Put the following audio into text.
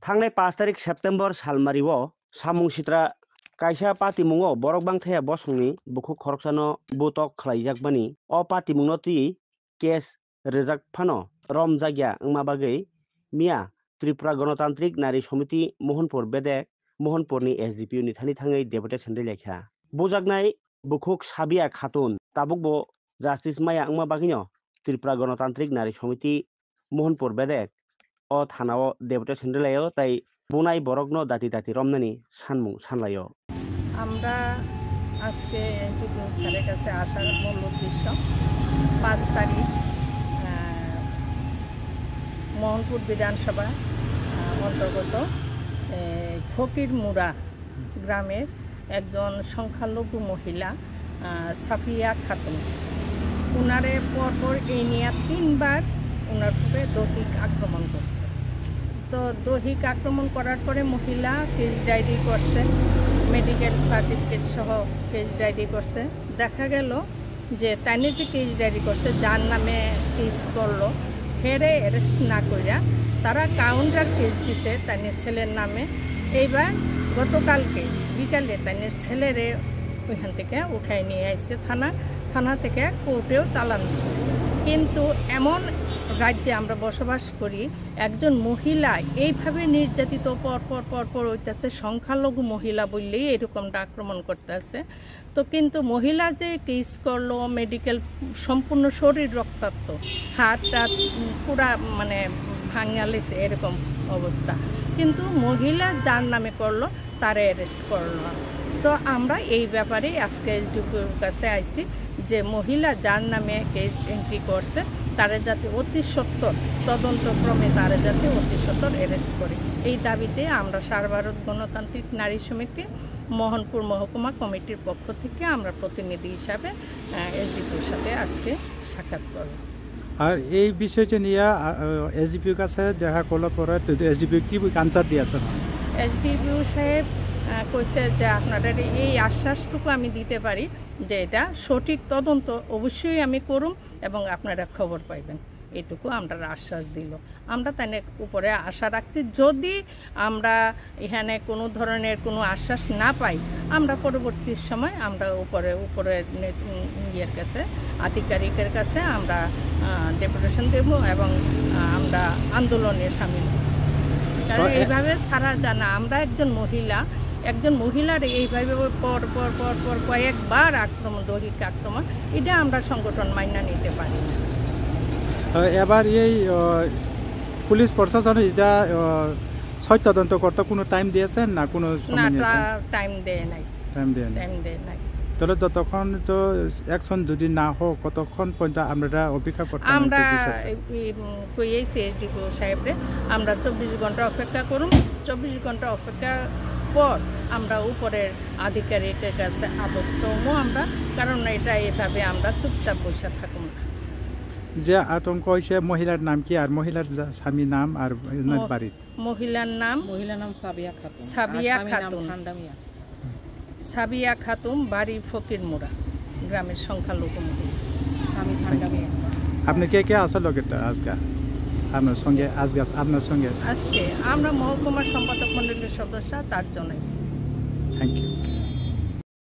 थांनाय 5 तारिख सेप्टेम्बर सालमारिओ सामुं सित्रा कायसा पातिमुङो बरक बांथाया बसंनि बुखु खरकसानो बुतक खलायजाकबानि अ पातिमुङो ति केस रेजाकफानो रम जागिया अंमा बागै मिया त्रिपुरा गणतांत्रिक नारी समिति मोहनपुर बेदेक मोहनपुरनि एसडीपीयू नि थानि थाङै डेपुटेशन लेखा बुजाकनाय बुखुक साबिया खातुन ताबुकबो जास्टिस माया अंमा बागैनो त्रिपुरा गणतांत्रिक नारी समिति मोहनपुर बेदेक अ थानाव डेपुटेशन लायो ताई बुनाय बरकनो दाति दाति रमनानि सानमुं सानलायो আমরা আজকে এনটিপিউ স্যারের কাছে আসার মূল উদ্দেশ্য 5 তারিখ মোহনপুর বিধানসভা অন্তর্গত ফকিরমুড়া গ্রামের একজন সংখ্যালঘু মহিলা সাফিয়া খাতুন উনারে পরপর এই নিয়ে 3 বার উনার উপরে দৈহিক আক্রমণ করছে। তো দৈহিক আক্রমণ করার পরে মহিলা কেস ডায়েরি করছে, মেডিকেল সার্টিফিকেট সহ কেস ডায়েরি করছে। দেখা গেল যে তাইনে যে কেস ডায়েরি করছে যার নামে কেস করলো ফেরে অ্যারেস্ট না করিয়া তারা কাউন্টার কেস দিছে তাইনের ছেলের নামে। এইবার গতকালকে বিকালে তাইনের ছেলেরে ওইখান থেকে উঠাই নিয়ে আসছে থানা থেকে কোর্টেও চালান দিচ্ছে। কিন্তু এমন রাজ্যে আমরা বসবাস করি একজন মহিলা এইভাবে নির্যাতিত পর হইতেছে, সংখ্যালঘু মহিলা বললেই এরকমটা আক্রমণ করতেছে। তো কিন্তু মহিলা যে কেস করলো মেডিকেল সম্পূর্ণ শরীর রক্তাক্ত, হাত টাত পুরা মানে ভাঙালেছে এরকম অবস্থা, কিন্তু মহিলা যার নামে করলো তারে অ্যারেস্ট করলো না। তো আমরা এই ব্যাপারে আজকে এসডিপিওর কাছে আইছি যে মহিলা যার নামে কেস এন্ট্রি করছে তারা যাতে অতি সত্বর তদন্তক্রমে তারা যাতে অতি সত্বর অ্যারেস্ট করে, এই দাবিতে আমরা সারা ভারত গণতান্ত্রিক নারী সমিতি মোহনপুর মহকুমা কমিটির পক্ষ থেকে আমরা প্রতিনিধি হিসাবে এসডিপিওর সাথে আজকে সাক্ষাৎ করব। আর এই বিষয়টি নিয়ে এসডিপিওর কাছে দেখা করলে পরে এসডিপিও কি আনসার দিয়েছে? এসডিপিও সাহেব কইছে যে আপনাদের এই আশ্বাসটুকু আমি দিতে পারি যে এটা সঠিক তদন্ত অবশ্যই আমি করুম এবং আপনারা খবর পাইবেন, এটুকু আমরা আশ্বাস দিল। আমরা তার উপরে আশা রাখছি যদি আমরা এখানে কোনো ধরনের কোনো আশ্বাস না পাই আমরা পরবর্তী সময় আমরা উপরে ইয়ের কাছে আধিকারিকের কাছে আমরা ডেপুটেশন দেব এবং আমরা আন্দোলনে সামিল হব। কারণ এইভাবে ছাড়া জানা আমরা একজন মহিলার এইভাবে পর কয়েকবার দৈহিক আক্রমণ এটা আমরা সংগঠন মাইনা নিতে পারি না। এবার এই পুলিশ প্রশাসন এটা তদন্ত করতে কোনো টাইম দিয়েছেন না? কোনো টাইম দেয় নাই। তাহলে ততক্ষণ তো অ্যাকশন যদি না হোক কতক্ষণ পর্যন্ত আমরা অপেক্ষা করতে? আমরা কইয়েছি এসডিপিও সাহেবরে আমরা 24 ঘন্টা অপেক্ষা করুন। 24 ঘন্টা অপেক্ষা পর আমরা উপরের আধিকারিকের কাছে আবস্থ হবো আমরা, কারণ এটা এভাবে আমরা চুপচাপ বসে থাকুন না। যে আতঙ্ক হয়েছে মহিলার নাম কি আর মহিলার স্বামী নাম আর বাড়ি? মহিলার নাম সাবিয়া খাতুন, বাড়ি ফকিরমুড়া, গ্রামের সংখ্যালঘু মহিলা। আপনি কে আসল আজকে আপনার সঙ্গে? আজকে আমরা মহকুমার সম্পাদক মন্ডলীর সদস্য 4 জন আছি। Thank you.